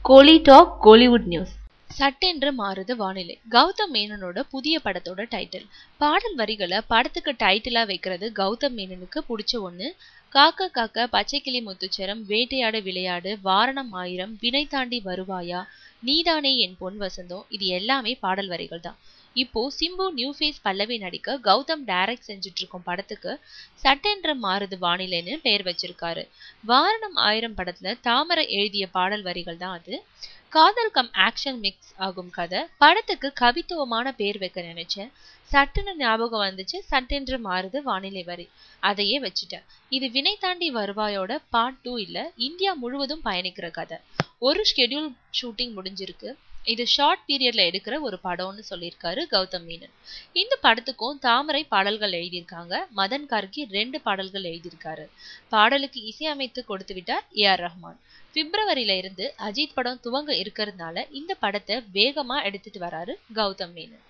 கோலி talk Kollywood news. சட்டென்று மாறுது வானிலை. கௌதம் மேனனோட புதிய படத்தோட டைட்டில். பாடல் வரிகளை படத்துக்கு டைட்டிலா வைக்கிறது கௌதம் மேனனுக்கு பிடிச்ச ஒண்ணு. காக்க காக்க, பச்சைக்கிளி முத்துச்சரம், வேட்டையாடு விளையாடு, வாரணம் ஆயிரம், வினை தாண்டி வருவாயா, நீதானே என் பொன் வசந்தம், இது எல்லாமே பாடல் வரிகள் தான். இப்போ சிம்பு நியூ ஃபேஸ் பல்லவி நடிக்க கௌதம் டைரக்ட் செஞ்சுட்டு இருக்கும் படத்துக்கு சட்டென்று மாறுது வானிலைன்னு பெயர் வச்சிருக்காரு. வாரணம் ஆயிரம் படத்துல தாமரை எழுதிய பாடல் வரிகள் தான் அது. காதல் கம் ஆக்ஷன் மிக்ஸ் ஆகும் கதை. படத்துக்கு கவித்துவமான பேர் வைக்க நினைச்சேன். சட்டுன்னு ஞாபகம் வந்துச்சு சட்டென்று மாறுது வானிலை வரி. அதையே வச்சுட்டேன். இது வினை தாண்டி வருவாயோட பார்ட் 2 இல்ல, இந்தியா முழுவதும் பயணிக்கிற கதை. ஒரு ஷெட்யூல் ஷூட்டிங் முடிஞ்சிருக்கு. இது ஷார்ட் பீரியட்ல எடுக்கிற ஒரு படம்னு சொல்லியிருக்காரு கௌதம் மேனன். இந்த படத்துக்கும் தாமரை பாடல்கள் எழுதியிருக்காங்க. மதன் கார்கி 2 பாடல்கள் எழுதியிருக்காரு. பாடலுக்கு இசையமைத்து கொடுத்து விட்டார் ஏ.ஆர். ரஹ்மான். பிப்ரவரியில இருந்து அஜித் படம் துவங்க இருக்கிறதுனால இந்த படத்தை வேகமா எடுத்துட்டு வராரு கௌதம் மேனன்.